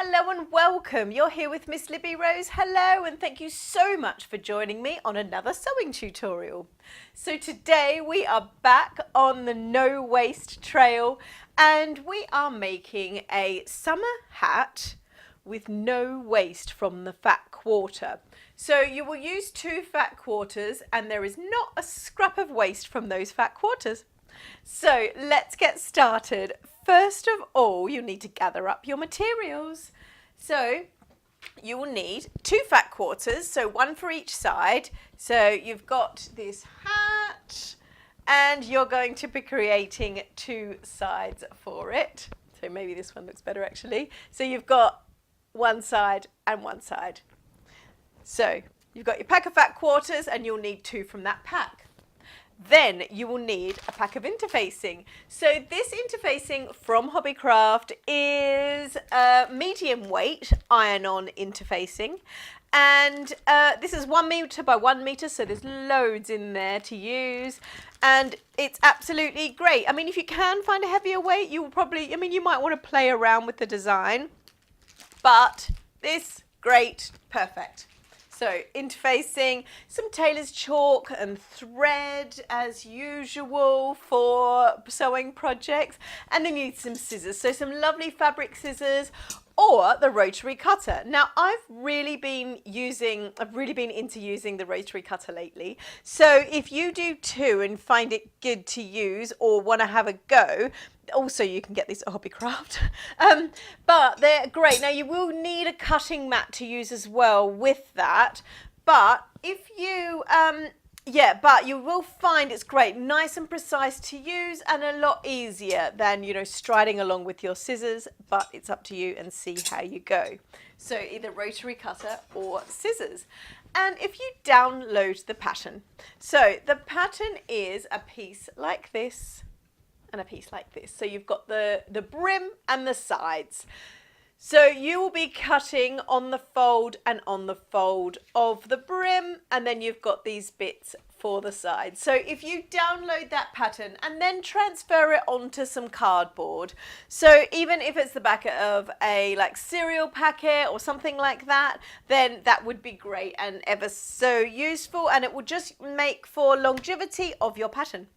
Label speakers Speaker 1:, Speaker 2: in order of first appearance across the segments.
Speaker 1: Hello and welcome. You're here with Miss Libby Rose. Hello and thank you so much for joining me on another sewing tutorial. So today we are back on the no waste trail and we are making a summer hat with no waste from the fat quarter. So you will use 2 fat quarters and there is not a scrap of waste from those fat quarters. So let's get started. First of all, you need to gather up your materials. So you will need 2 fat quarters, so 1 for each side. So you've got this hat and you're going to be creating 2 sides for it. So maybe this one looks better actually. So you've got 1 side and 1 side. So you've got your pack of fat quarters and you'll need 2 from that pack. Then you will need a pack of interfacing. So this interfacing from Hobbycraft is medium weight iron-on interfacing. And this is 1 meter by 1 meter, so there's loads in there to use. And it's absolutely great. I mean, if you can find a heavier weight, you will probably, you might want to play around with the design. But this, great, perfect. So interfacing, some tailor's chalk and thread as usual for sewing projects, and then you need some scissors. So some lovely fabric scissors or the rotary cutter. Now I've really been into using the rotary cutter lately. So if you do too and find it good to use or want to have a go, also you can get these at Hobbycraft, but they're great. Now you will need a cutting mat to use as well with that, but if you but you will find it's great, nice and precise to use and a lot easier than striding along with your scissors, but it's up to you and see how you go. So either rotary cutter or scissors. And if you download the pattern, so the pattern is a piece like this and a piece like this. So you've got the brim and the sides. So you will be cutting on the fold and on the fold of the brim, and then you've got these bits for the sides. So if you download that pattern and then transfer it onto some cardboard, so even if it's the back of a cereal packet or something like that, then that would be great and ever so useful, and it will just make for longevity of your pattern.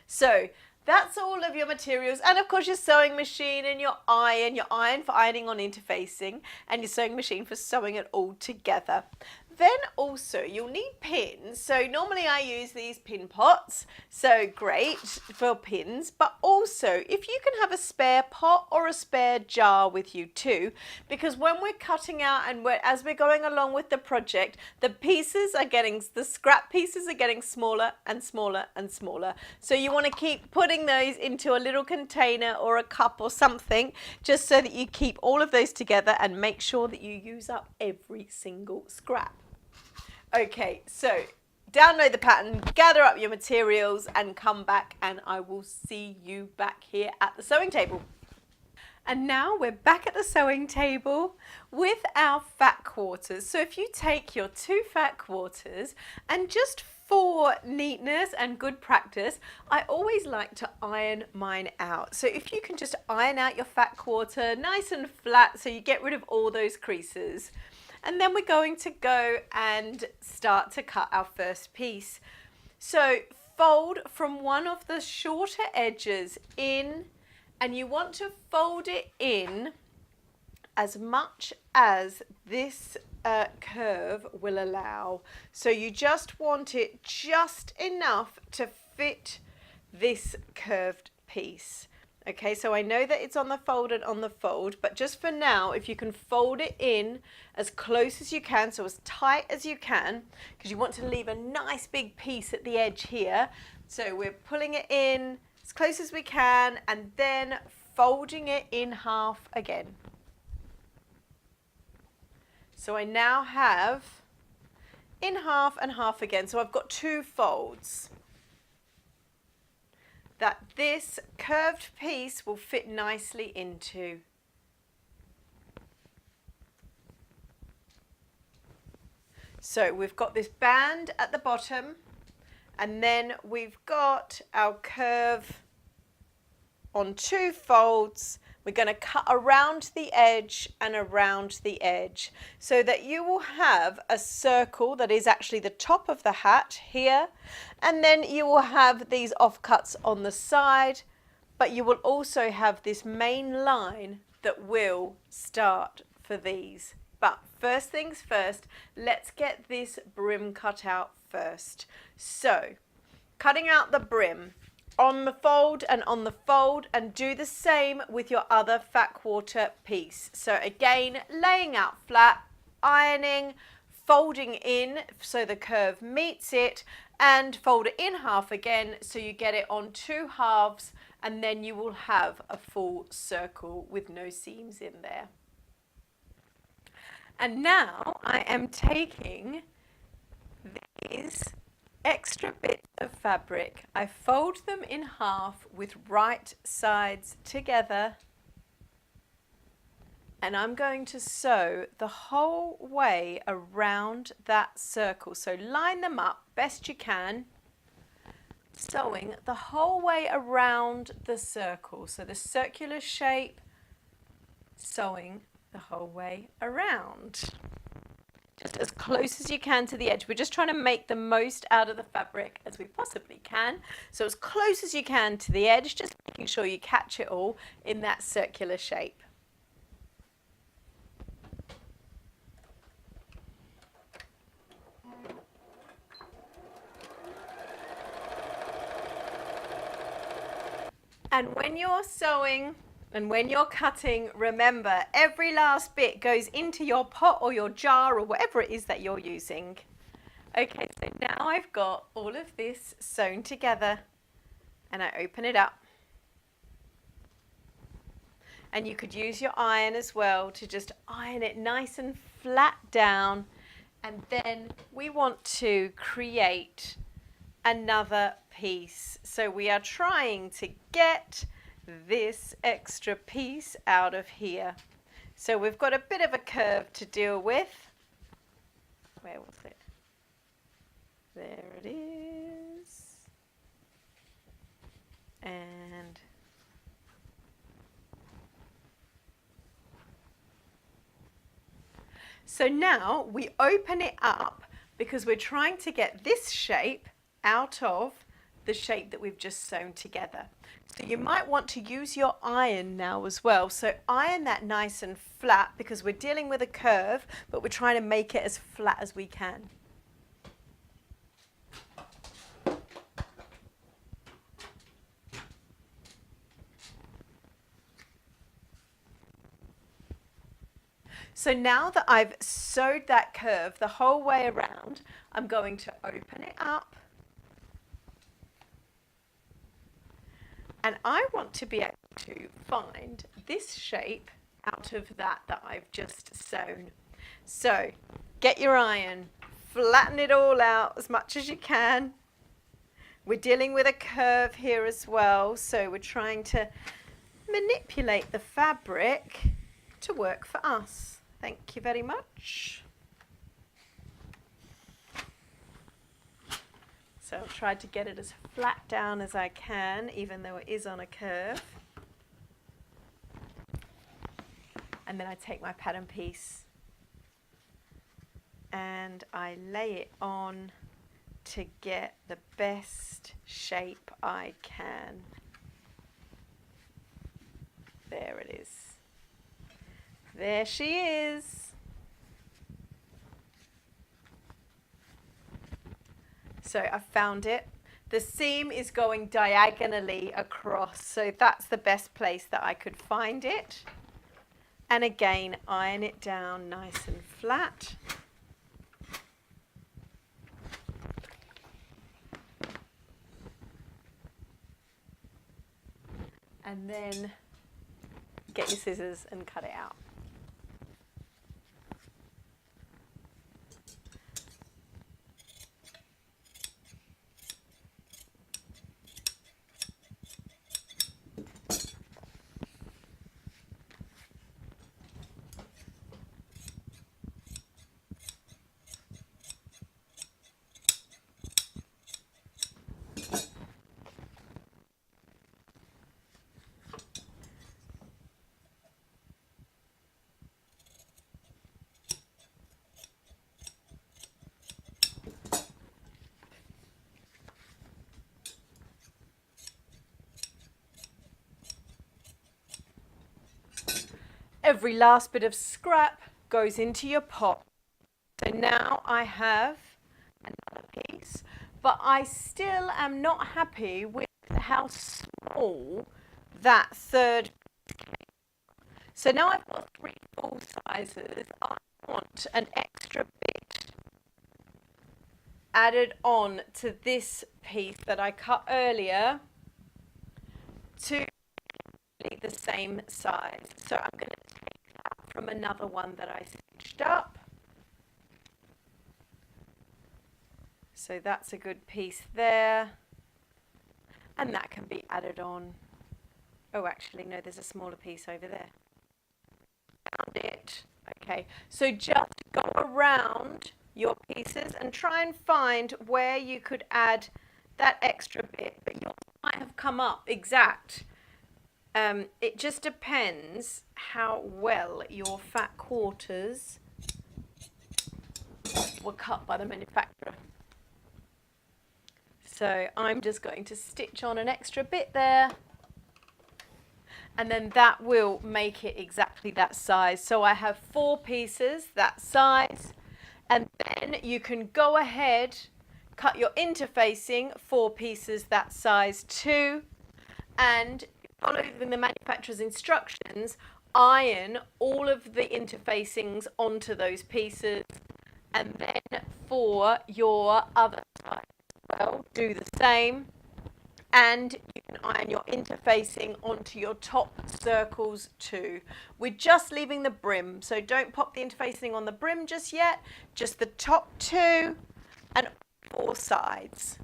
Speaker 1: So that's all of your materials, and of course your sewing machine and your iron for ironing on interfacing, and your sewing machine for sewing it all together. Then also you'll need pins. So normally I use these pin pots, so great for pins, but also if you can have a spare pot or a spare jar with you too, because when we're cutting out and as we're going along with the project, the scrap pieces are getting smaller and smaller and smaller. So you want to keep putting those into a little container or a cup or something, just so that you keep all of those together and make sure that you use up every single scrap. Okay, so download the pattern, gather up your materials and come back, and I will see you back here at the sewing table. And now we're back at the sewing table with our fat quarters. So if you take your 2 fat quarters, and just for neatness and good practice, I always like to iron mine out. So if you can just iron out your fat quarter nice and flat so you get rid of all those creases. And then we're going to go and start to cut our first piece. So fold from one of the shorter edges in, and you want to fold it in as much as this curve will allow. So you just want it just enough to fit this curved piece. Okay, so I know that it's on the fold and on the fold, but just for now, if you can fold it in as close as you can, so as tight as you can, because you want to leave a nice big piece at the edge here. So we're pulling it in as close as we can and then folding it in half again. So I now have in half and half again. So I've got 2 folds that this curved piece will fit nicely into. So we've got this band at the bottom, and then we've got our curve on 2 folds We're going to cut around the edge and around the edge so that you will have a circle that is actually the top of the hat here, and then you will have these offcuts on the side, but you will also have this main line that will start for these. But first things first, let's get this brim cut out first. So, cutting out the brim on the fold and on the fold, and do the same with your other fat quarter piece. So again, laying out flat, ironing, folding in so the curve meets it, and fold it in half again so you get it on 2 halves, and then you will have a full circle with no seams in there. And now I am taking these extra bits of fabric. I fold them in half with right sides together, and I'm going to sew the whole way around that circle. So line them up best you can, sewing the whole way around the circle. So the circular shape, sewing the whole way around. Just as close as you can to the edge. We're just trying to make the most out of the fabric as we possibly can. So as close as you can to the edge, just making sure you catch it all in that circular shape. And when you're sewing and when you're cutting, remember, every last bit goes into your pot or your jar or whatever it is that you're using. Okay, so now I've got all of this sewn together, and I open it up. And you could use your iron as well to just iron it nice and flat down. And then we want to create another piece. So we are trying to get this extra piece out of here. So we've got a bit of a curve to deal with. Where was it? There it is. And so now we open it up because we're trying to get this shape out of the shape that we've just sewn together. So you might want to use your iron now as well. So iron that nice and flat because we're dealing with a curve, but we're trying to make it as flat as we can. So now that I've sewed that curve the whole way around, I'm going to open it up. And I want to be able to find this shape out of that I've just sewn. So get your iron, flatten it all out as much as you can. We're dealing with a curve here as well, so we're trying to manipulate the fabric to work for us. Thank you very much. So I've tried to get it as flat down as I can, even though it is on a curve. And then I take my pattern piece and I lay it on to get the best shape I can. There it is. There she is. So I found it. The seam is going diagonally across, so that's the best place that I could find it. And again, iron it down nice and flat. And then get your scissors and cut it out. every last bit of scrap goes into your pot. So now I have another piece, but I still am not happy with how small that third piece came. So now I've got 3 full sizes. I want an extra bit added on to this piece that I cut earlier to be the same size. So I'm going to take that from another one that I stitched up. So that's a good piece there. And that can be added on. Oh, actually, no, there's a smaller piece over there. Found it. Okay, so just go around your pieces and try and find where you could add that extra bit, but yours might have come up exact. It just depends how well your fat quarters were cut by the manufacturer. So I'm just going to stitch on an extra bit there, and then that will make it exactly that size. So I have 4 pieces that size, and then you can go ahead, cut your interfacing 4 pieces that size too, and following the manufacturer's instructions, iron all of the interfacings onto those pieces, and then for your other side as well, do the same. And you can iron your interfacing onto your top circles too. We're just leaving the brim, so don't pop the interfacing on the brim just yet, just the top 2 and 4 sides.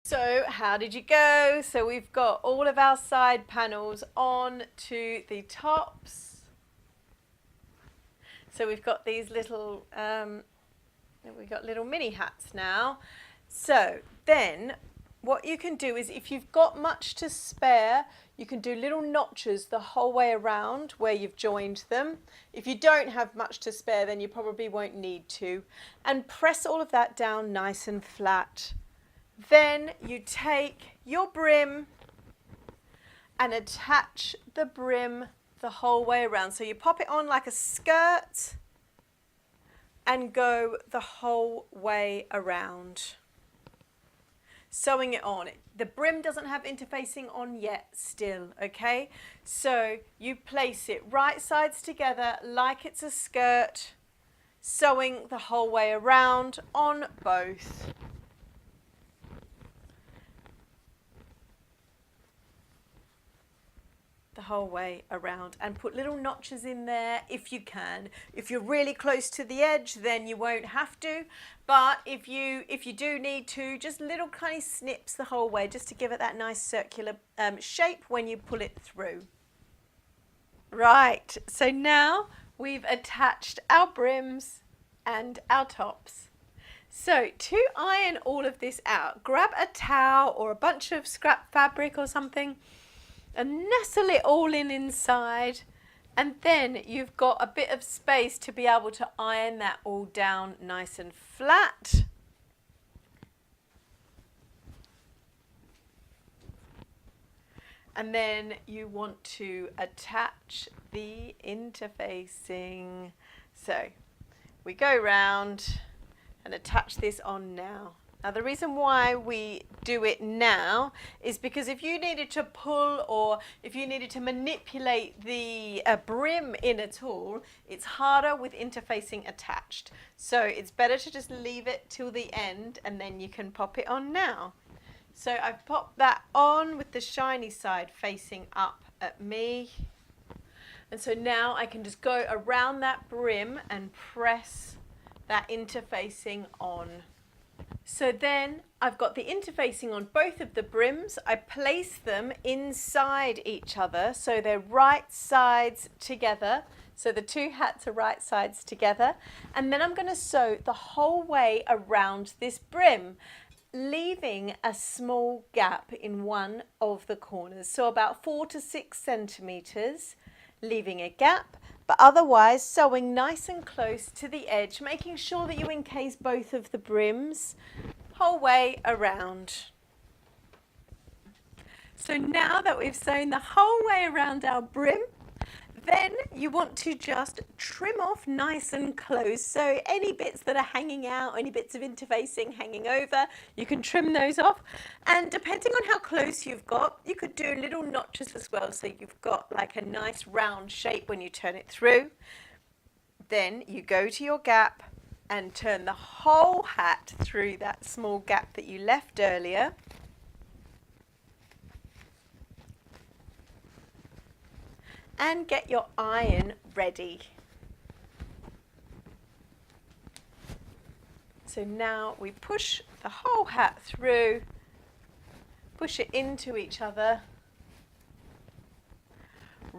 Speaker 1: So how did you go? So we've got all of our side panels on to the tops. So we've got these little, we've got little mini hats now. So then what you can do is, if you've got much to spare, you can do little notches the whole way around where you've joined them. If you don't have much to spare, then you probably won't need to. And press all of that down nice and flat. Then you take your brim and attach the brim the whole way around. So you pop it on like a skirt and go the whole way around, sewing it on. The brim doesn't have interfacing on yet still, okay? So you place it right sides together like it's a skirt, sewing the whole way around on both. The whole way around, and put little notches in there if you can. If you're really close to the edge, then you won't have to, but if you do need to, just little tiny snips the whole way, just to give it that nice circular shape when you pull it through. Right, so now we've attached our brims and our tops. So to iron all of this out, grab a towel or a bunch of scrap fabric or something and nestle it all in inside, and then you've got a bit of space to be able to iron that all down nice and flat. And then you want to attach the interfacing. So we go round and attach this on now. Now the reason why we do it now is because if you needed to pull or if you needed to manipulate the brim in at all, it's harder with interfacing attached. So it's better to just leave it till the end and then you can pop it on now. So I've popped that on with the shiny side facing up at me. And so now I can just go around that brim and press that interfacing on. So then I've got the interfacing on both of the brims. I place them inside each other so they're right sides together. So the two hats are right sides together, and then I'm going to sew the whole way around this brim, leaving a small gap in one of the corners, so about 4 to 6 centimeters, leaving a gap, but otherwise sewing nice and close to the edge, making sure that you encase both of the brims whole way around. So now that we've sewn the whole way around our brim, then you want to just trim off nice and close. So any bits that are hanging out, any bits of interfacing hanging over, you can trim those off. And depending on how close you've got, you could do little notches as well. So you've got like a nice round shape when you turn it through. Then you go to your gap and turn the whole hat through that small gap that you left earlier. And get your iron ready. So now we push the whole hat through, push it into each other,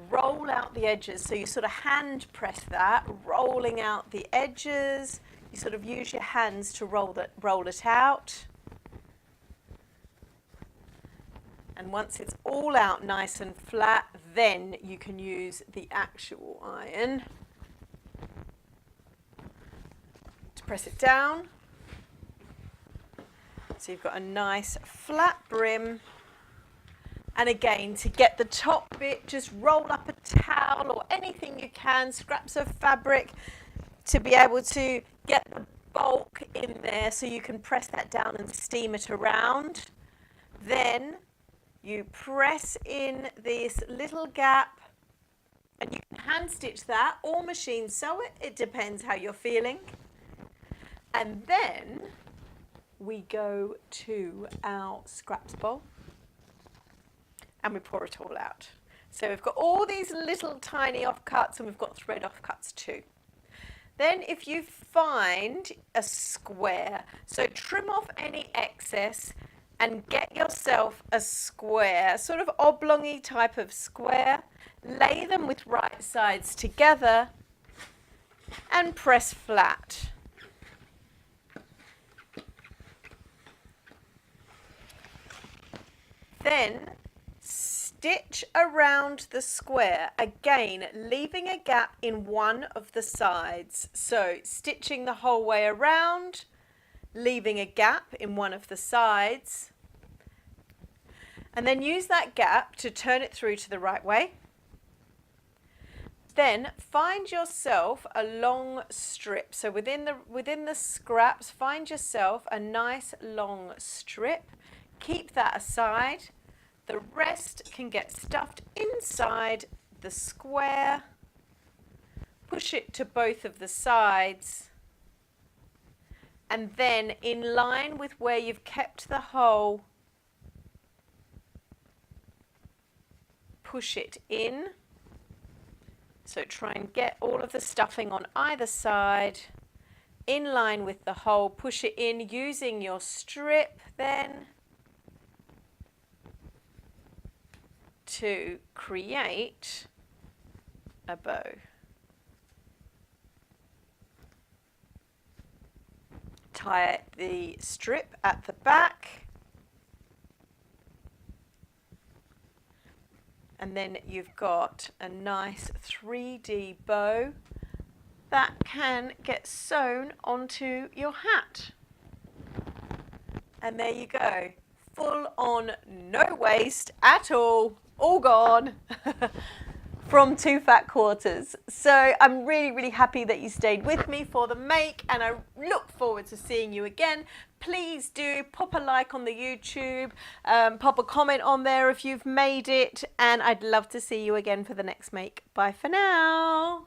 Speaker 1: roll out the edges. So you sort of hand press that, rolling out the edges. You sort of use your hands to roll it out. And once it's all out nice and flat, then you can use the actual iron to press it down. So you've got a nice flat brim. And again, to get the top bit, just roll up a towel or anything you can, scraps of fabric, to be able to get the bulk in there so you can press that down and steam it around. Then you press in this little gap, and you can hand stitch that or machine sew it. It depends how you're feeling. And then we go to our scraps bowl and we pour it all out. So we've got all these little tiny offcuts, and we've got thread offcuts too. Then if you find a square, so trim off any excess and get yourself a square, sort of oblongy type of square, lay them with right sides together and press flat. Then stitch around the square, again leaving a gap in one of the sides. So stitching the whole way around, leaving a gap in one of the sides, and then use that gap to turn it through to the right way. Then find yourself a long strip. So within the scraps, find yourself a nice long strip. Keep that aside. The rest can get stuffed inside the square. Push it to both of the sides. And then in line with where you've kept the hole, push it in. So try and get all of the stuffing on either side in line with the hole. Push it in using your strip then to create a bow. Tie the strip at the back, and then you've got a nice 3D bow that can get sewn onto your hat. And there you go, full on no waste at all gone from Two Fat Quarters. So I'm really happy that you stayed with me for the make, and I look forward to seeing you again. Please do pop a like on the YouTube, pop a comment on there if you've made it, and I'd love to see you again for the next make. Bye for now.